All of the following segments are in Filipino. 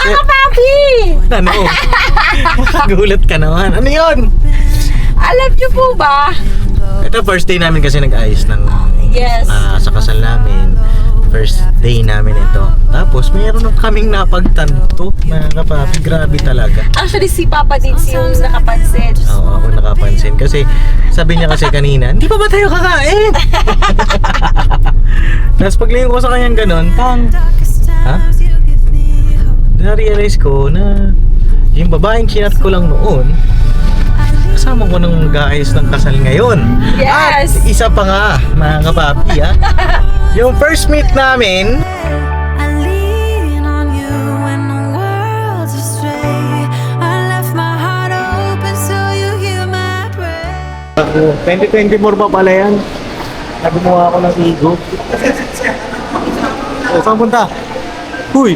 Mga kapapi! Ano? Gulat ka naman. Ano yun? Alam niyo po ba? Ito first day namin kasi nag-ayos ng Yes. sa kasal namin. First day namin ito. Tapos mayroon kaming napagtanto. Mga kapapi, grabe talaga. Actually, si Papa din yung nakapansin. Oo, ako nakapansin. Kasi sabi niya kasi kanina, hindi pa ba tayo kakain? Tapos paglingon ko sa kanyang ganun, ha? Na-realize ko na yung babaeng chinat ko lang noon, kasama ko nang mag-aayos ng kasal ngayon. Yes! At isa pa nga, mga kapapi, ha? Yung first meet namin, I lean on you when the world's astray. I left my heart open so you hear my prayer. ako, 2024 pa pala yan. Nagumuha ako ng ego. O, saan punta? Huy!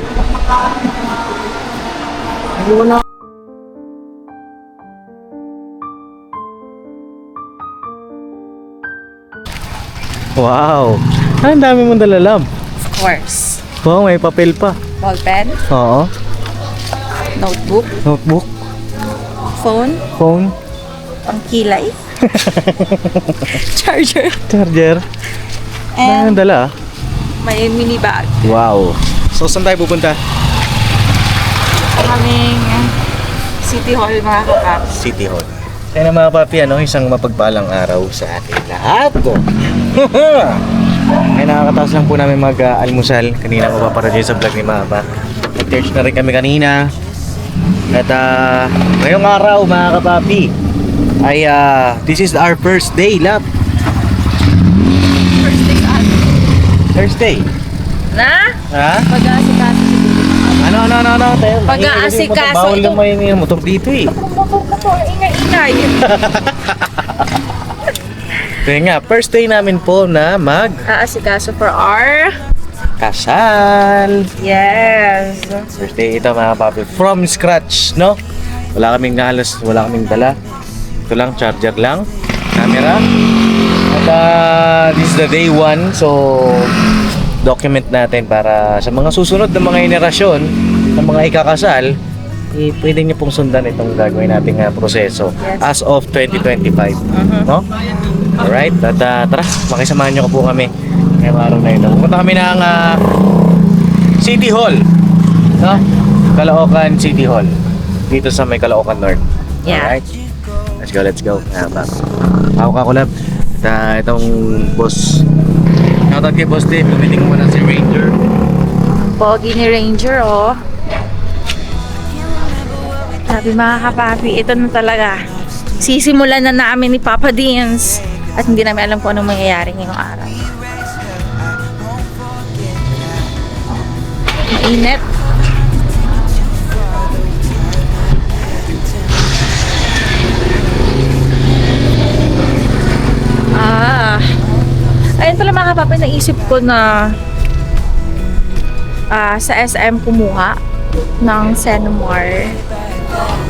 Wala. Wow! Ang dami mong dalalab. Of course. Wow, may papel pa. Ballpen, Oo. notebook, Notebook, phone, phone, pangkilay, charger, charger. Ang and dala. may mini bag. Wow. So, saan tayo pupunta? Kaming City Hall, mga kapapi. City Hall. Kaya na mga papi, isang mapagpalang araw sa ating lahat po. Ay nakakataas lang po namin mag-almusal. Kanina ko pa para dyan sa vlog ni Mama. Nag-church na rin kami kanina. At ngayong araw mga kapapi ay this is our first day, lap. First day ka. Thursday. Na? Ha? Pag-aasikaso siguro. Ano? Tayo. Pag-aasikaso Bawal ito. lang may motor dito eh. Ingay-ingay. Kaya nga, first day namin po na Aasikaso for our... kasal. Yes. First day ito mga papi. From scratch, no? Wala kaming dala. Ito lang, charger lang. Camera. At this is the day 1. So, document natin para sa mga susunod na mga henerasyon ng mga ikakasal, pwede niyo pong sundan itong gagawin nating proseso as of 2025. No? Alright, at tara, makisamahan niyo po kami ngayong araw na ito. Pupunta kami ng City Hall, no? Caloocan City Hall, dito sa may Caloocan North. Yeah. Alright, let's go. Ako kakulab. At itong boss, shoutout kay Boss Dave, tumiting mo na si Ranger. Pogi ni Ranger, oh. Sabi mga kapapi, ito na talaga. Sisimulan na namin ni Papa Dins. At hindi namin alam kung anong mangyayari ngayong araw. Mainit. Ayun pala mga kapapi, naisip ko na sa SM kumuha ng Senomar.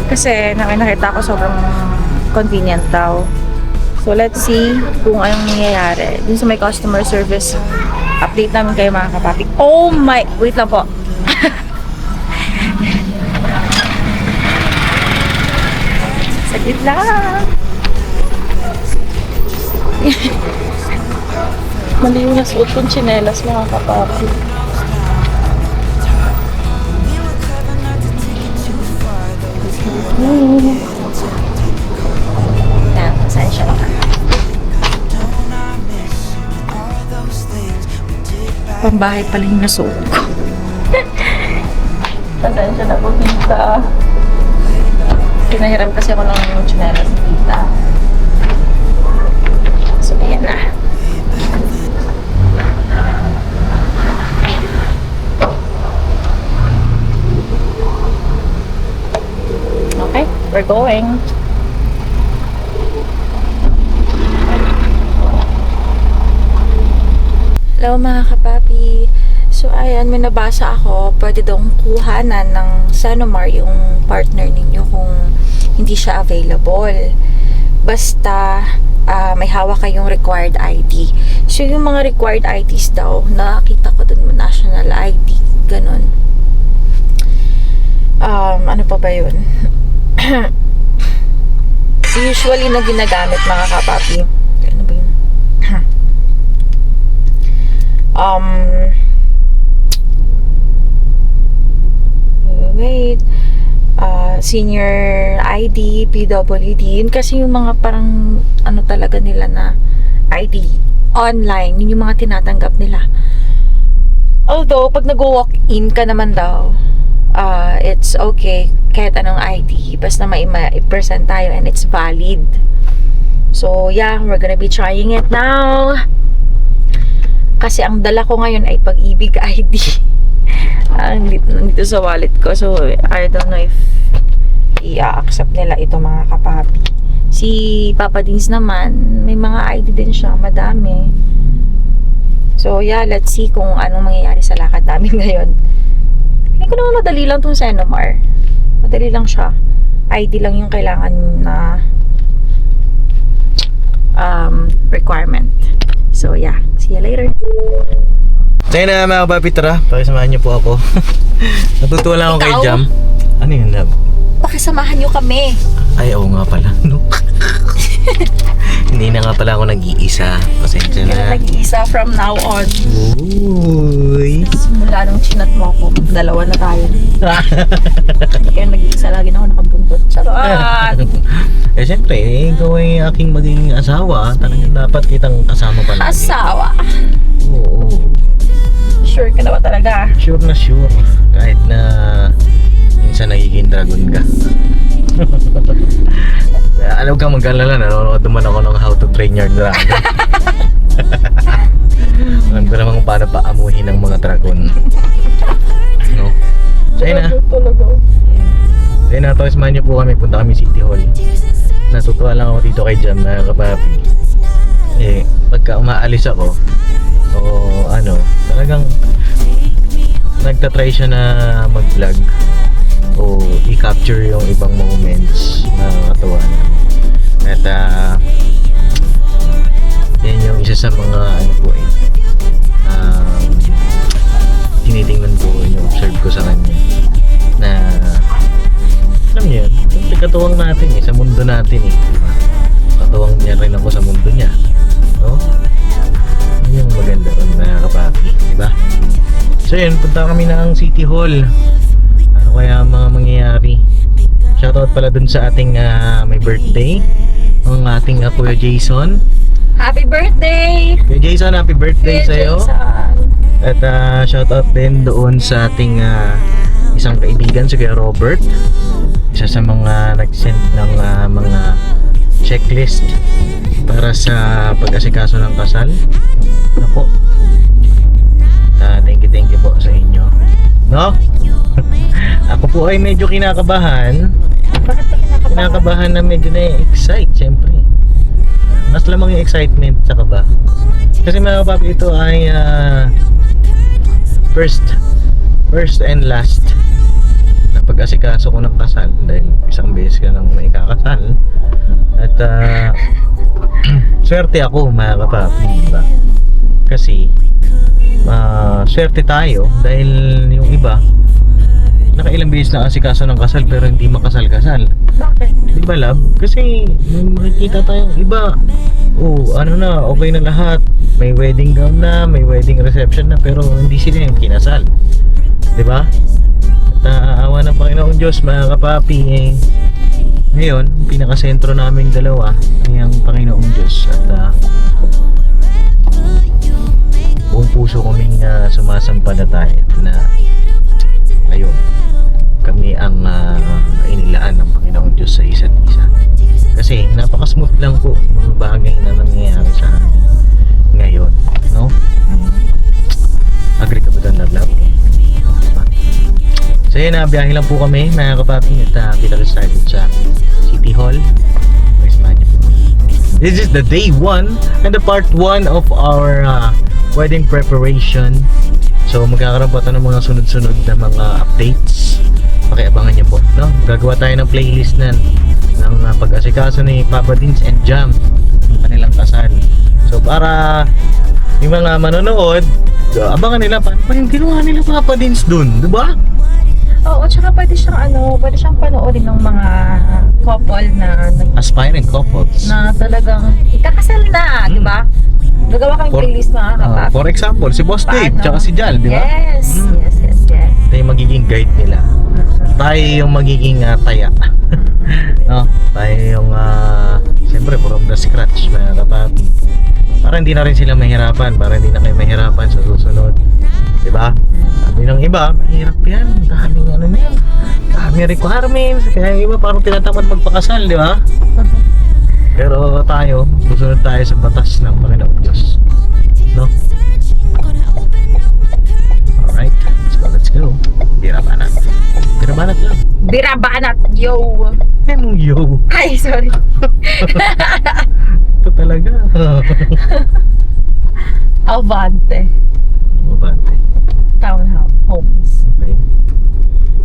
Kasi nakita ko sobrang convenient daw. So let's see kung anong nangyayari. Dun sa may customer service, update namin kayo mga kapapi. Oh my! Wait lang po. Saglit lang. Mali yung nasuot kong tsinelas mga kapapi. Yan, pasensya na. Pambahay pala yung nasuot ko. Pasensya na po, tita. Pinahiram kasi ako ng tsinelas ni tita. So, ayan na. Okay, we're going. Hello mga kapapi. So ayan, may nabasa ako, pwede daw kuhanan ng Senomar yung partner ninyo kung hindi siya available. Basta may hawak kayong required ID. So yung mga required IDs daw, nakita ko dun national ID, ganun. Ano pa ba yun? Usually na ginagamit mga kapapi. Ano ba yun? Wait. Senior ID, PWD. Yun kasi yung mga parang ano talaga nila na ID online. Yun yung mga tinatanggap nila. Although, pag nag-walk-in ka naman daw, it's okay kahit anong ID. Basta ma-present tayo and it's valid. So, yeah, we're gonna be trying it now. Kasi ang dala ko ngayon ay Pag-ibig ID. Nandito sa wallet ko. So, I don't know if i-accept nila ito mga kapapi. Si Papa Dins naman, may mga ID din siya. Madami. So, yeah, let's see kung anong mangyayari sa lakad namin ngayon. Hindi ko naman madali lang itong Senomar. Madali lang siya. ID lang yung kailangan na requirement. So, yeah. See you later. So yun na mga kapapi, tara. Pakisamahan niyo po ako. Natutuwa lang ako kay Ikaw? Jam. Ano yun, love? Pakisamahan nyo kami. Ay, oo nga pala, no? Hindi na nga pala ako nag-iisa. Pasensya Hindi na. na nag-iisa from now on. Uy. Simula nung chinat mo ako, dalawa na tayo. Hindi kayo nag-iisa, lagi na ako nakabuntot. Charot! Eh, siyempre, ikaw ay aking magiging asawa. Talagang dapat kitang kasama pa lagi. Asawa. Oo. Sure ka na ba talaga? Sure na sure. Kahit na minsan nagiging dragon ka. Alam ka mag-alala, nanonood naman ako ng How to Train Your Dragon. Alam ko naman kung paano paamuhin ng mga dragon. No? So yun na. So yun na, pakisamahan niyo po kami. Punta kami City Hall. Natutuwa lang ako dito kay Jam na kapapi. Eh, pagka umaalis ako, o ano, talagang nagtatry siya na mag-vlog o i-capture yung ibang moments na nakakatawa na. At yan yung isa sa mga ano po tinitingnan ko, yung observe ko sa kanya na alam niyo yun, yung katuwang natin sa mundo natin diba? Katuwang niya rin ako sa mundo niya, no? Yun yung maganda ron na kapapi, diba? So yun, punta kami ng City Hall. Ano kaya mga mangyayari? Shoutout pala dun sa ating may birthday, ang ating Kuya Jason. Happy birthday! Kuya Jason, happy birthday Kuya sa'yo. Jason. At shoutout din doon sa ating isang kaibigan, si Kuya Robert. Isa sa mga nag-send ng mga checklist para sa pag-asikaso ng kasal. Ano po? Thank you po sa inyo. No? Ako po ay medyo kinakabahan. Bakit ka kinakabahan? Kinakabahan na medyo na-excite, syempre. Mas lamang yung excitement sa kaba. Kasi mga kapapi, ito ay first and last na pag-asikaso ko ng kasal dahil isang beses ka nang may kakasal. At swerte ako mga kapapi, diba? Kasi swerte tayo dahil yung iba nakailang beses na asikaso ng kasal pero hindi makasal-kasal. Bakit? Di ba, love? Kasi may makikita tayong iba. Ano na, okay na lahat. May wedding gown na, may wedding reception na, pero hindi sila yung kinasal. Di ba? At awa ng Panginoong Diyos, mga kapapi, ngayon, pinakasentro naming dalawa ay ang Panginoong Diyos. At buong puso kaming sumasampalataya na ayun, kami ang inilaan ng Panginoong Diyos sa isa't isa. Kasi napaka-smooth lang po mga bagay na nangyayari sa amin ngayon, no? Agree ka ba doon, love? So yun, biyahe lang po kami mga kapapi at kita rin started sa City Hall. This is the day 1 and the part 1 of our wedding preparation. So magkakaroon po ito ng mga sunod-sunod na mga updates. Pakiabangan niyo po, no? Gagawa tayo ng playlist ng pag-asikaso ni Papa Dins and Jam, kanilang kasal. So para yung mga manonood, abangan nila paano pa yung ginawa nila Papa Dins dun, di ba? Oo, tsaka pwede pwede siyang panoorin ng mga couple na Aspiring couples. na talagang ikakasal na, di ba? Gagawa kami playlist mga kapapi. For example, si Boss Dave, Paano? tsaka si Jal, di ba? Yes, yes, yes, yes. Ito yung magiging guide nila. Tayo yung magiging taya. No? Tayo yung, siyempre, from the scratch, mga kapapi. Para hindi na rin sila mahirapan, para hindi na kayo mahirapan sa susunod. Di ba? Sabi ng iba, mahirap yan. Daming ano na yan. Daming requirements. Kaya yung iba parang tinatamad magpakasal, di ba? Pero tayo, susunod tayo sa batas ng Panginoong Diyos. No? Alright, let's go. Birabanat. Birabanat lang. Birabanat, yo! Yo! Ay, sorry. Ito talaga. Avante. Mabante. Townhomes. Okay.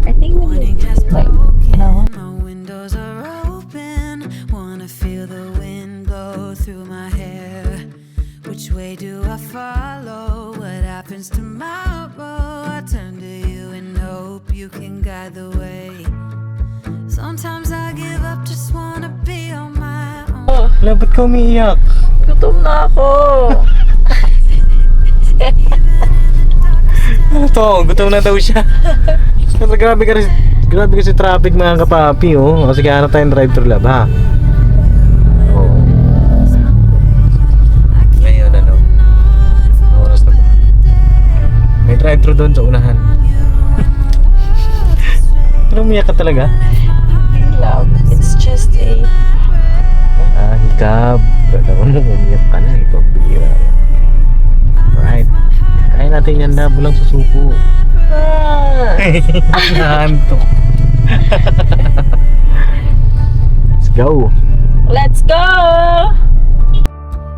I think we need like, no? My windows are open. Wanna feel the wind blow through my hair. Which way do I follow? What happens tomorrow? I turn to you and hope you can guide the way. Sometimes I give up, just wanna be on my own. Wala, ba't ka umiiyak? Gutom na ako. Ano to? Gutom na daw siya. Pero grabe kasi traffic mga kapapi, oh. O sige, ano tayong drive-thru lab, ha? Oo. Ngayon, ano? Oras na ba? May drive-thru doon sa unahan. Pero umiyak ka talaga? Love, it's just a... Hikab. Kala mo umiyak ka na, ito. Bira. Alright. Kaya natin yan labo lang sa suko. Nahantok. Let's go. Let's go!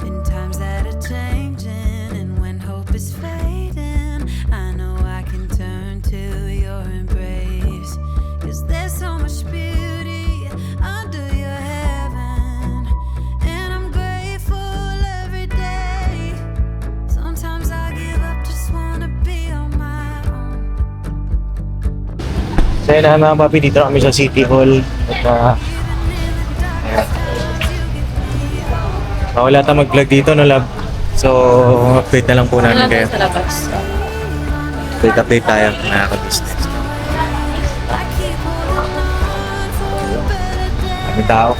In times that are changing and when hope is fading, I know I can turn to your embrace. 'Cause there's so much beauty under your heaven, and I'm grateful every day. Sometimes I give up, just wanna be on my own. So yun na mga papi, dito kami sa City Hall. At wala tayong mag-vlog dito, no love? So, update na lang po namin kayo. Sa labas. Update tayo, mga ka-business. I keep holding on for a better day. Kami tao.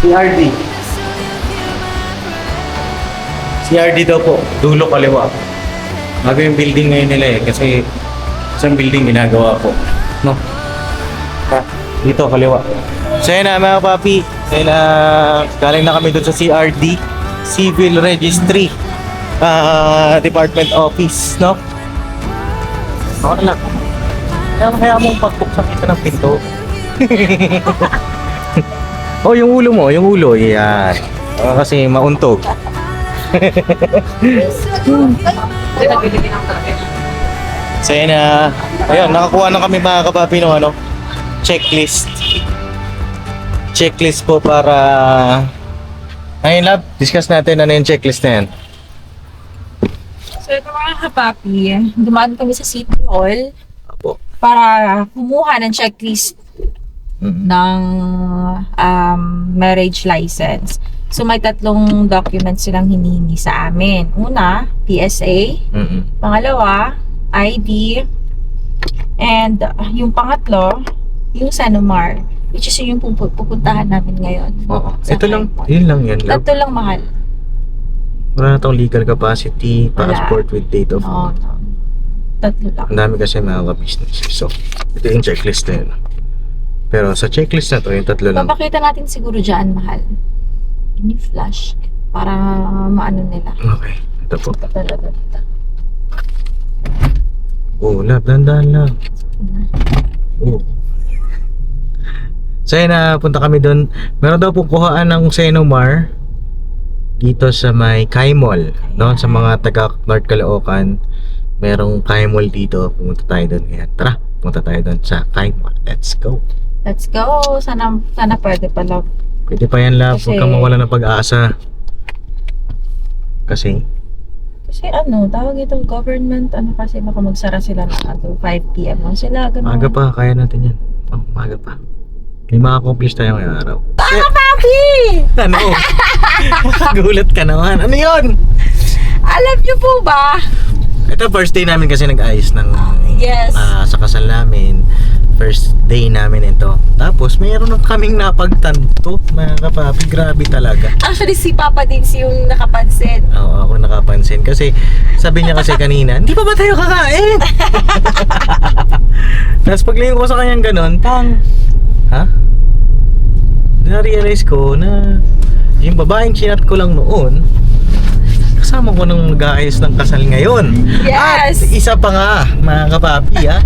CRD. CRD daw po, dulo kaliwa. Bago yung building ngayon nila eh, kasi isang building ginagawa po. No? Dito, kaliwa. So yun na mga papi, yun na, galing na kami doon sa CRD, Civil Registry Department Office, no? Okay lang. Kaya mong pagbuksan kita ng pinto. Oh, yung ulo mo, yung ulo, yan. Kasi mauntog. So yun na, ayun, nakakuha na kami mga kapapi ng ano, checklist. Checklist po para, ayun lab, discuss natin ano yung checklist na yan. So ito mga kapapi, dumaan kami sa City Hall Apo. para kumuha ng checklist ng marriage license. So may tatlong documents silang hinihingi sa amin. Una, PSA. Pangalawa, ID. And yung pangatlo, yung Sanomar. Which is yung pupuntahan namin ngayon. Oo. Sa Ito lang, Kaimon. yun lang yan lab. Tatlo lang mahal. Wala na itong legal capacity, Wala. passport with date of Oo, birth. no. Tatlo lang. Ang dami kasi mga ka-business. So, ito yung checklist na yun. Pero sa checklist na to, yung tatlo lang. Papakita natin siguro dyan, mahal. Can you flash? Para maano nila. Okay, ito po. Talaga dito. Oh, lab, dandan lang. Oh. So yun na, punta kami doon. Meron daw po kuhaan ng Senomar dito sa may Kaimol, no? Sa mga taga North Caloocan, merong Kaimol dito. Pumunta tayo doon ngayon. Tara, pumunta tayo doon sa Kaimol. Let's go. Let's go. Sana pwede pa, love. Pwede pa yan, love. Huwag Kasi- kang mawala ng pag-asa. Kasi, Kasi tawag ito, government, kasi baka magsara sila ng 5 p.m. lang sila, ganun. maaga pa. Kaya natin yan. Maaga pa. May ma-accomplish tayo ngayong araw. Baka, papi! Ano? Gulat ka naman. Ano yun? Alam niyo po ba? Ito, first day namin kasi nag-ayos ng Yes. sa kasal namin. First day namin ito. Tapos, mayroon na kaming napagtanto. Mga kapapi, grabe talaga. Actually, si Papa din yung nakapansin. Oo, ako nakapansin. Kasi, sabi niya kasi kanina, hindi pa ba tayo kakain? Tapos paglingon ko sa kanyang ganun, ha? Na-realize ko na yung babaeng chinat ko lang noon, kasama ko nang mag-aayos ng kasal ngayon. Yes! At isa pa nga, mga kapapi, ha?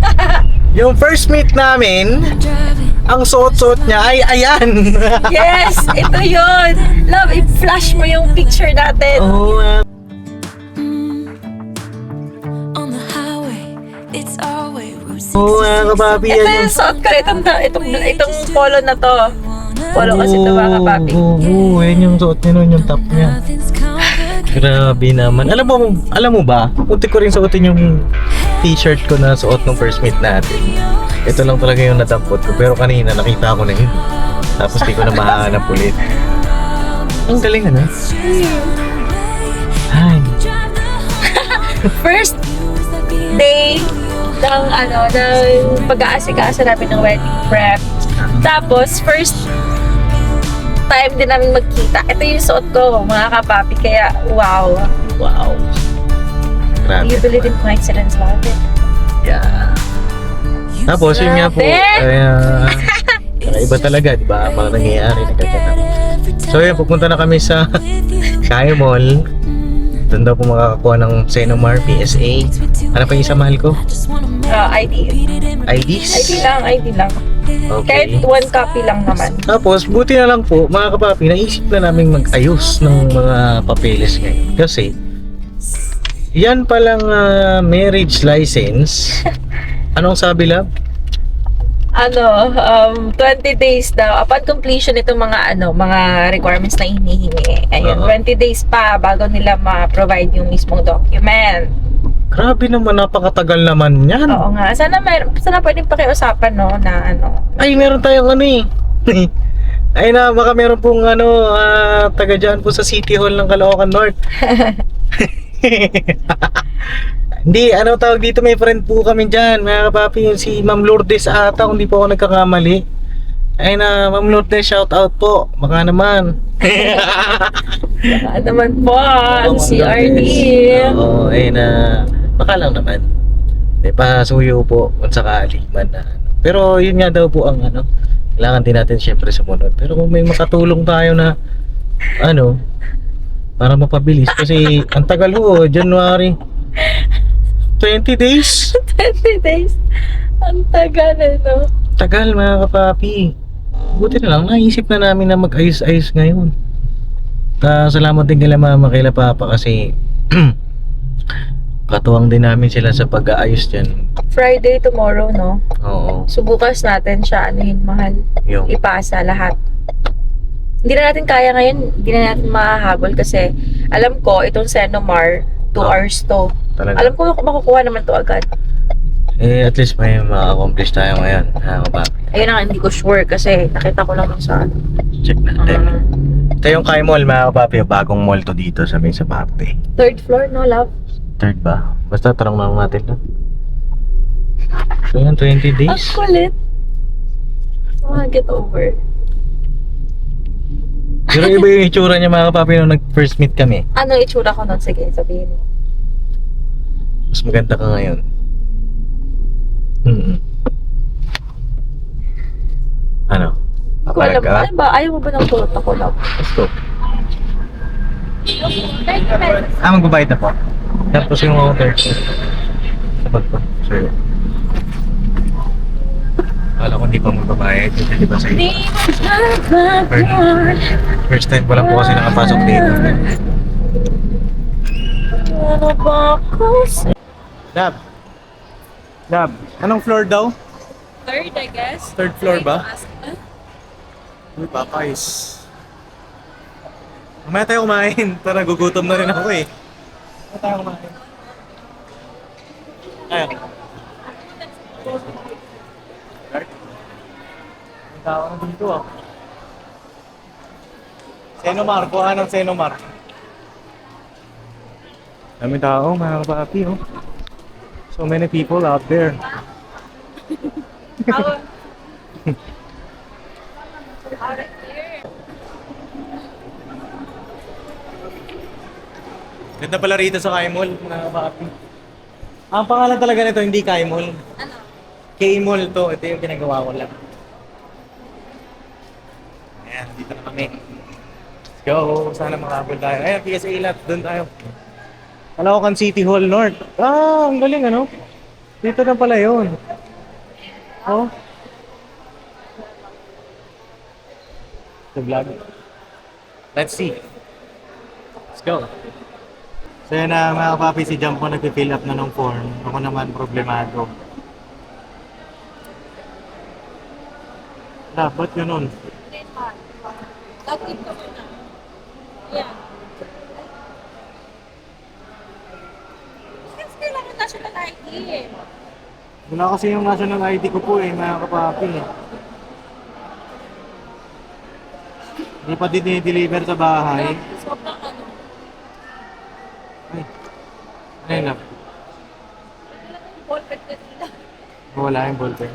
Yung first meet namin, ang suot-suot niya ay ayan. Yes! Ito yun! Love, i-flash mo yung picture natin. Oo, On the highway, it's our way. Route oo, mga kapapi, Ito yan yung suot ko. Itong polo na to. Polo kasi ito, mga papi. Oo, yan yung suot niya nun, yung top niya. Nothing's complicated. Grabe naman. Alam mo ba? Muntik ko rin suotin yung t-shirt ko na suot nung first meet natin. Ito lang talaga yung natampot ko. Pero kanina nakita ko na yun. Tapos di ko na mahanap ulit. Ang galing ano? Ay. First day ng pag-aasikaso namin ng wedding prep. Tapos, first time din namin magkita. Ito yung suot ko, mga kapapi. Kaya, wow. Wow. Grabe. You believe in coincidence, love it. Yeah. Tapos yun nga po. Iba talaga, di ba? Mga nangyayari na ganyan. So yun, pupunta na kami sa Kaya Mall. Doon daw po makakakuha ng Senomar PSA. Ano pa yung isa mahal ko? ID. IDs? ID lang. Kahit Okay. 1 copy lang naman. Tapos, buti na lang po, mga kapapi, naisip na namin mag-ayos ng mga papeles ngayon. Kasi, yan palang marriage license. Anong sabi lang? 20 days daw. Upon completion itong mga requirements na hinihingi. Ayun, Oo. 20 days pa bago nila ma-provide yung mismong document. Grabe naman, napakatagal naman yan. Oo nga. Sana pwedeng pakiusapan, no, na Ay, meron tayong Ay na, baka meron pong taga dyan po sa City Hall ng Caloocan North. Hindi, tawag dito, may friend po kami dyan, mga kapapi, yung si Ma'am Lourdes ata, kung di po ako nagkakamali. Ay na, Ma'am Lourdes, shout out po, baka naman. naman po, Oo, si Ma'am RD. Lourdes. Oo, ay na, baka lang naman. May pasuyo po, kung sakali man na. Pero yun nga daw po ang kailangan din natin syempre sumunod. Pero kung may makatulong tayo na, para mapabilis, kasi ang tagal ho, January. 20 days? 20 days. Ang tagal, Tagal, mga kapapi. Buti na lang, naisip na namin na mag-ayos-ayos ngayon. Salamat din kila mama, kila papa kasi katuwang din namin sila sa pag-aayos dyan. Friday tomorrow, no? Oo. So, bukas natin siya, mahal. Yung, Ipasa lahat. Hindi na natin kaya ngayon, hindi na natin mahahabol kasi alam ko, itong Senomar, 2 hours to. talaga. Alam ko makukuha naman to agad. At least may ma-accomplish tayo ngayon, mga kapapi. Ayun na, hindi ko sure kasi nakita ko lang sa Check natin. Ito yung Kaya Mall, mga kapapi. Bagong mall to dito sa may Saparte. 3rd floor, no, love? Third ba? Basta tarong lang natin na. So yan, 20 Ang days. kulit. Get over. Pero iba yung itsura niya, mga kapapi, nung nag-first meet kami. Ano itsura ko nun? Sige, sabihin mo. Mas maganda ka ngayon. Ano? Ako alam mo, Talaga? ano ba? Ayaw mo ba ng kulot ako, love? Gusto. Magbabayad na po. Tapos yung order ko. Sapat pa. So yun. Akala ko hindi pa magbabayad. Hindi ba sa'yo? First time ko lang po kasi nakapasok dito. Ano ba ako? Dab. Dab. Anong floor daw? third, I guess. Third floor ba? Huh? Uy, Popeyes. Mamaya tayo kumain. Tara, gugutom na rin ako eh. Mamaya tayo kumain. Ayan. Ang tao na dito ah. Senomar, kuha ng Senomar. Dami tao, mga kapapi oh. So many people out there. Ganda pala rito sa K-Mall, mga kapapi. Ang pangalan talaga nito, hindi K-Mall. Ano? K-Mall to, ito yung ginagawa ko lang. Ayan, dito na kami. Let's go, sana makabol tayo. Ayan, PSA lot, doon tayo. Caloocan City Hall North. Ah, ang galing ano? Dito na pala yun. Oh. The vlog. Let's see. Let's go. So yun na mga kapapi, si Jumpo nag-fill up na ng form. Ako naman problemado. Dapat yun nun. Login ka muna. Yeah. Kasi kailangan national ID eh. Wala kasi yung national ID ko po eh, mga kapapi. Hindi pa din-deliver sa bahay. Sobrang ano. Ay, ayun lang. Ballpen ka nila. Wala yung ballpen.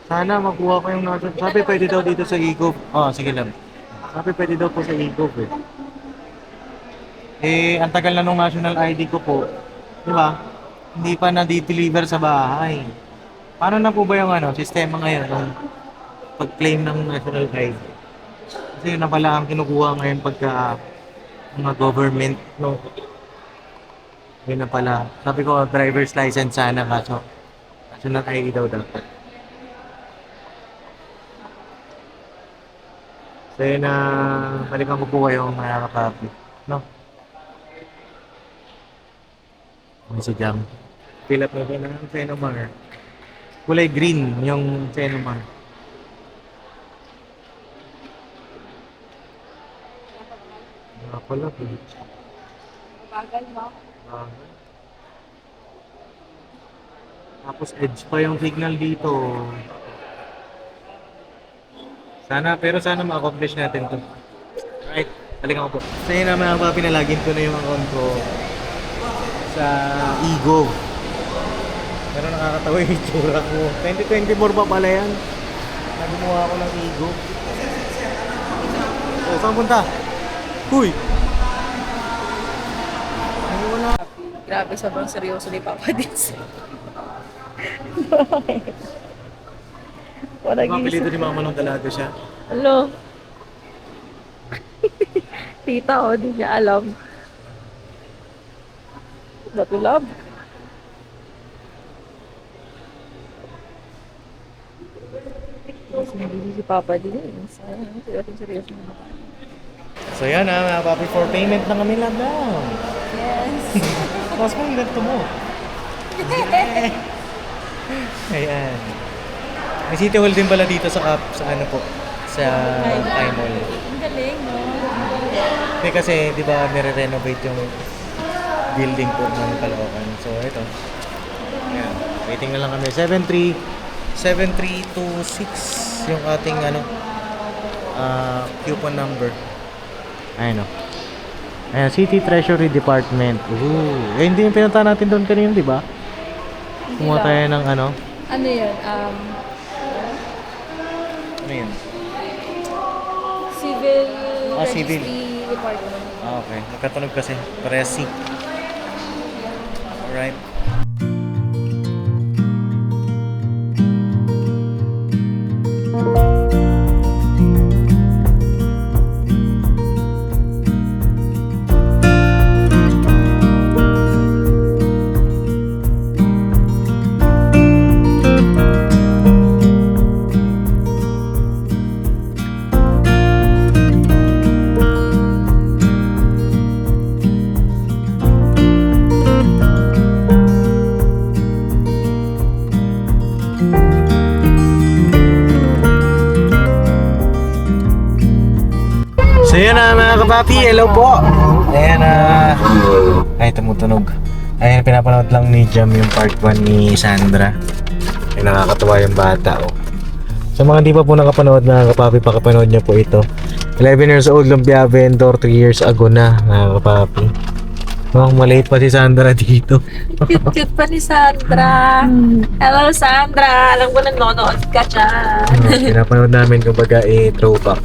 Sana makuha ko yung national. Sabi pwede daw dito sa Igov. Oh, sige lang. Sabi pwede daw po sa Igov eh. Eh, ang tagal na nung national ID ko po. Di ba? Hindi pa na-deliver sa bahay. Paano na po ba yung ano, sistema ngayon ng pag-claim ng national ID? Kasi yun na pala ang kinukuha ngayon pagka mga government, no? Yun na pala. Sabi ko, driver's license sana kaso national ID daw dapat. So yun na, balikan ko po kayo mga kapapi. No? May si Jam. Fill up na po ng Senomar. Kulay green yung Senomar. Nga pala po. Bagal mo. Tapos edge pa yung signal dito. Pero sana ma-accomplish natin to. Right, talagang ako po. So yun na mga papi, nalagin ko na yung account ko sa Igov. Pero nakakatawa yung itsura ko. 2024 pa pala yan. Nagumuha ako ng Igov. So, saan punta? Huy! Ay, wala. Grabe, sobrang seryoso ni Papa Dins. Wala Mga apelido ni Mama nung dalaga siya. Hello. Tita, oh, di niya alam. Natulab. Si Papa Dins. Seryoso na. So yan mga papi, for payment na kami lang daw. Yes. Tapos mo yung ganito mo. Ayan. May City Hall din pala dito sa ano po, sa K-Mall. Ang galing, no? Kasi di ba nire-renovate yung building po ng Caloocan. So ito. Ayan. Waiting na lang kami. 7326 yung ating ano coupon number. Ayan o. Ayan, City Treasury Department. Ooh. Eh, hindi yung pinunta natin doon kanina, di ba? Kumuha tayo ng ano? Ano yun? Ano yun? Civil Civil. Registry Department. Okay. Nagkatunog kasi. Parehas C. Alright. kapapi, hello po. Ayan ay tumutunog. Ayan, pinapanood lang ni Jam yung part 1 ni Sandra. Ay nakakatuwa yung bata oh. Sa mga hindi pa po nakapanood mga kapapi, pakapanood niyo po ito. 11 years old Lumpia Vendor, 3 years ago na mga kapapi. Oh, maliit pa si Sandra dito. Cute pa ni Sandra. Hello, Sandra. Alam ko nanonood ka dyan. Pinapanood namin kumbaga throwback.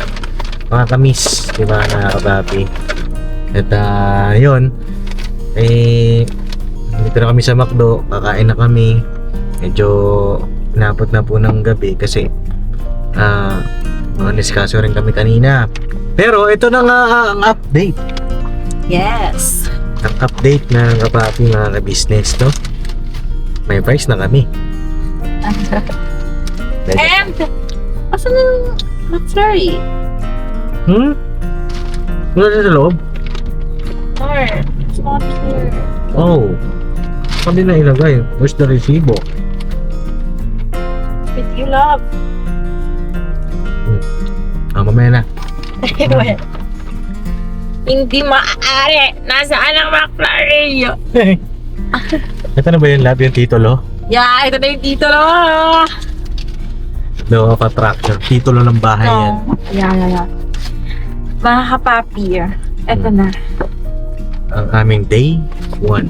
Mga kamis, di ba na kapapi? At yun, dito na kami sa McDo, kakain na kami. Medyo inabot na po ng gabi kasi niskaso rin kami kanina. Pero ito na nga ang update. Yes. Ang update ng kapapi mga ka-business, no? May price na kami. And, asan yung McFlurry? Wala na sa loob? Or, it's not here. Oh. Sabi na ilagay. Where's the resibo? With you, love. Mamaya na. Hindi maaari. Nasaan ang McFlurry? Ito na ba yung lab yung titulo? Yeah, ito na yung titulo. Law of attraction. Titulo ng bahay yan. Yeah. Mga kapapi, ito na. Ang aming day 1.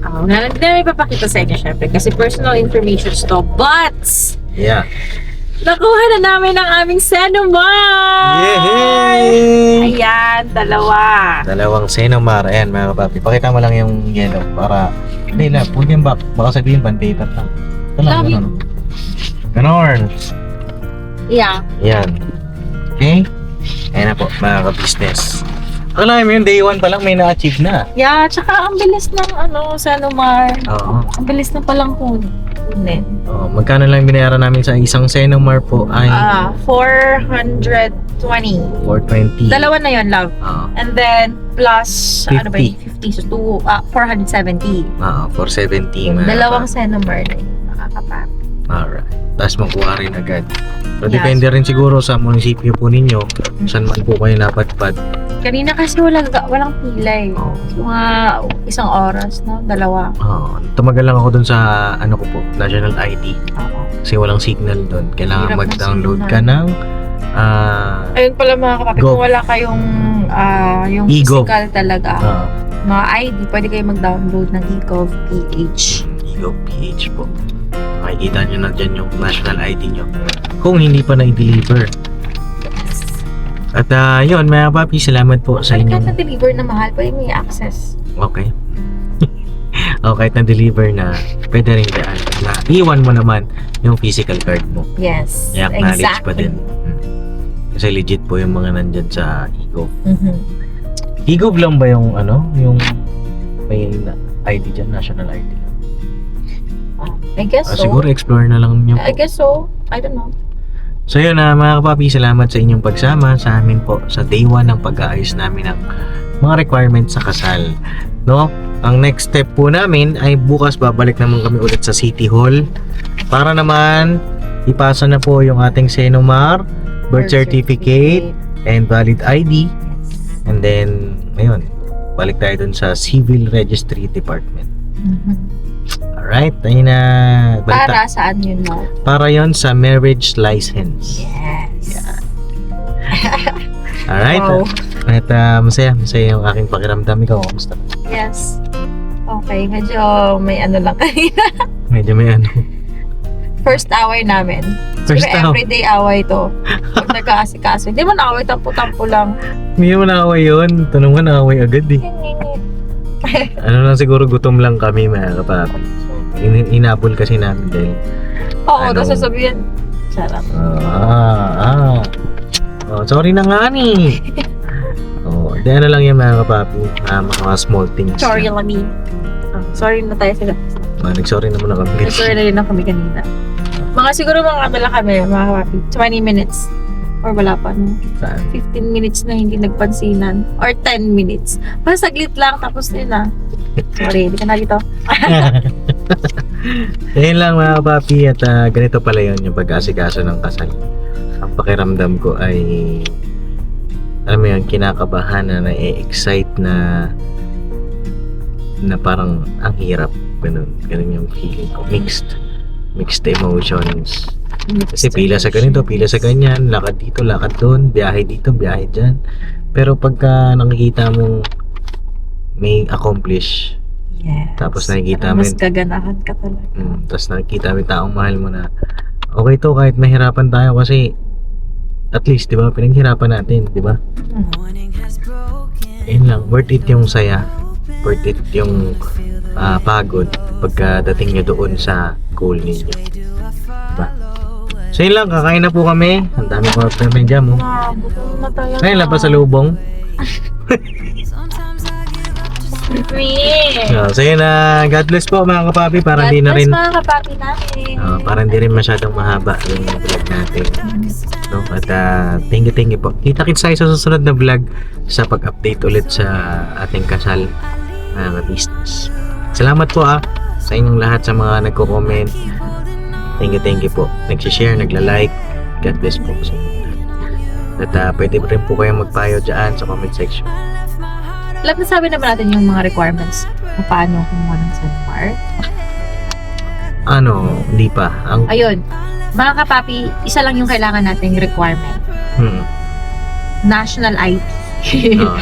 Hindi na may papakita sa inyo syempre kasi personal information to. But, Yeah. nakuha na namin ang aming Senomar! Yay! Ayan, dalawa. Dalawang Senomar. Ayan mga kapapi. Pakita mo lang yung yellow para... Hindi na, pull yung back. Baka sabihin pan-paper lang. Ito lang, Love you. ganun. Ganon. Yeah. Yan. Okay? Ayan na po, mga ka-business. Akala mo yung day 1 pa lang may na-achieve na. Yeah, tsaka ang bilis ng Senomar. Oo. Ang bilis na palang kunin. Magkano lang binayaran namin sa isang Senomar po ay 420. 420. Dalawa na yon, love. Oo. And then, plus, 50. ano ba yun? 50. So, 470. 470. mga Dalawang kapapi. Senomar na yun. Nakakapap. Alright. Tapos makuha rin agad. So, Yeah, depende rin siguro sa munisipyo po ninyo saan man po kayo napadpad. Kanina kasi walang pila eh. Oo. Mga isang oras, no? Dalawa. Tumagal lang ako dun sa ano ko po, National ID. Oo. Kasi walang signal dun. Kailangan Hirap ng mag-download signal. ka ng Ayun pala mga kapatid, Go. kung wala kayong yung E-Gov. physical talaga, ah, mga ID, pwede kayo mag-download ng eGov PH. Ego PH po. Makikita nyo na dyan yung national ID nyo. Kung hindi pa na-deliver. At yun, mga papi, salamat po sa Kahit inyong... na-deliver na mahal, pwede may access. Okay. Kahit na-deliver na, pwede rin daan. Na iwan mo naman yung physical card mo. Yes, I-acknowledge pa din. Kasi legit po yung mga nandyan sa Ego. Mhm. Ego lang ba yung yung may ID dyan, national ID? I guess so. Siguro explore na lang nyo po. I guess so. I don't know. So yun mga kapapi, salamat sa inyong pagsama sa amin po sa day 1 ng pag-aayos namin ng mga requirements sa kasal. No? Ang next step po namin ay bukas babalik naman kami ulit sa City Hall para naman ipasa na po yung ating Senomar, birth certificate, and valid ID. And then, ayun, balik tayo dun sa Civil Registry Department. Mhm. Alright, ayun na. Para saan yun, no? Para yon sa marriage license. Yes. Alright. Wow. At masaya yung aking pakiramdam. Ikaw, kamusta? Yes. Okay, medyo may ano lang kanina. Medyo may First away namin. First Siguro away. everyday away to. Pag nagkaasikaso. Hindi mo na away, tampo-tampo lang. Hindi mo na-away yun. Tanong mo na-away agad eh. Ano lang siguro gutom lang kami mga kapapi. Inabol kasi namin dahil Oo, Ano? tapos sasabihin, sarap. sorry na nga ni. Di ano lang yan mga kapapi. Mga small things. Sorry lang kami. Sorry na tayo sila. Nag-sorry naman na kami. Sorry na rin na kami kanina. Mga siguro mga ano lang kami, mga kapapi. 20 minutes. Or wala pa, no? Saan? 15 minutes na hindi nagpansinan. Or 10 minutes. Basta saglit lang, tapos din na. Sorry, hindi ka na dito. Ayun lang mga kapapi. At ganito pala yun yung pag-asikaso ng kasal. Ang pakiramdam ko ay alam mo yun, kinakabahan na na-excite na parang ang hirap. Ganun yung feeling ko. Mixed emotions. Kasi pila sa ganito, pila sa ganyan, lakad dito, lakad doon, biyahe dito, biyahe dyan. Pero pagka nakikita mong may accomplish, Yes. tapos nakikita Mas mo, kaganahan ka talaga. tapos nakikita mo yung taong mahal mo na, okay to, kahit mahirapan tayo kasi, at least, di ba, pinaghirapan natin, di ba? Morning has broken. Ayun lang, worth it yung saya, worth it yung pagod pagkadating nyo doon sa goal ninyo. Diba? So yun lang, kakain na po kami. Ang dami ko na jam, oh. Ngayon lang pa sa lubong. Sometimes I give up just So yun na, God bless po mga kapapi, para hindi na rin mga kapapi namin. para hindi rin masyadong mahaba yung vlog natin. No? At thank you po. Kita-kits tayo sa susunod na vlog sa pag-update ulit sa ating kasal na business. Salamat po sa inyong lahat sa mga nagko-comment. Thank you po. Nag-share, nagla-like. God bless po sa inyo. At pwede rin po kayong magpayo dyan sa comment section. Alam na sabi naman natin yung mga requirements kung paano kumuha ng Sanmar. Hindi pa. Ayun, mga kapapi, isa lang yung kailangan nating requirement. National ID.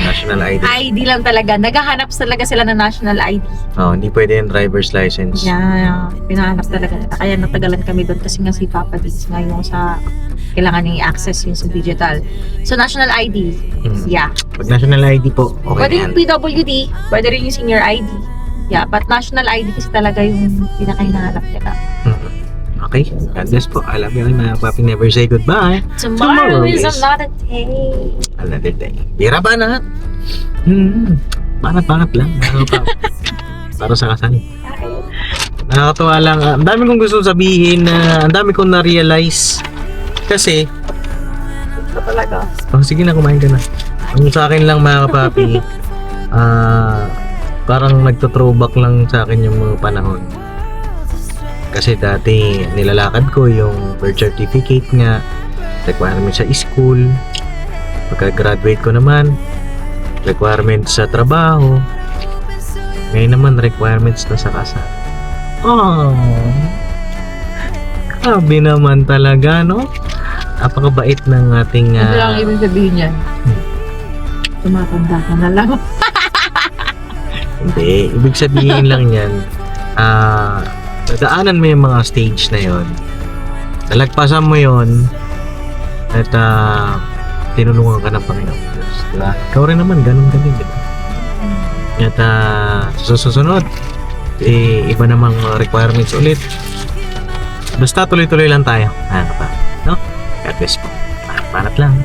National ID. ID lang talaga. Naghahanap talaga sila ng national ID. Hindi pwede yung driver's license. Yeah, pinahanap talaga nila. Kaya natagalan kami doon kasi nga si Papa Dins nga yung sa kailangan niya i-access yun sa digital. So, national ID. Yeah. Pag national ID po, okay Pwede na yung yan. PWD, pwede rin yung senior ID. Yeah, but national ID kasi talaga yung pinakahinahanap nila. Okay, God bless po. Alam niyo mga papi, never say goodbye. Tomorrow is another day. Another day. Bira ba na? Banat-banat lang. Para sa kasal. Nakakatuwa lang. Ang dami kong gusto sabihin na ang dami kong na-realize. Kasi, Ito talaga. sige na, kumain ka na. Ang sa akin lang mga kapapi, parang nagto-throwback lang sa akin yung mga panahon. Kasi dati nilalakad ko yung birth certificate nga, requirement sa school, pagka-graduate ko naman, requirement sa trabaho, ngayon naman requirements na sa kasal. Grabe naman talaga, no? Napakabait ng ating Ito lang ibig sabihin niyan. Tumatanda ka na lang. hindi, ibig sabihin lang yan, dadaanan mo yung mga stage na yon, nalagpasan mo yon, at tinulungan ka ng Panginoon Diyos, diba? Ikaw rin naman, ganun din, diba? At sa susunod, iba namang requirements ulit. Basta tuloy-tuloy lang tayo, no? God bless po. Panat lang.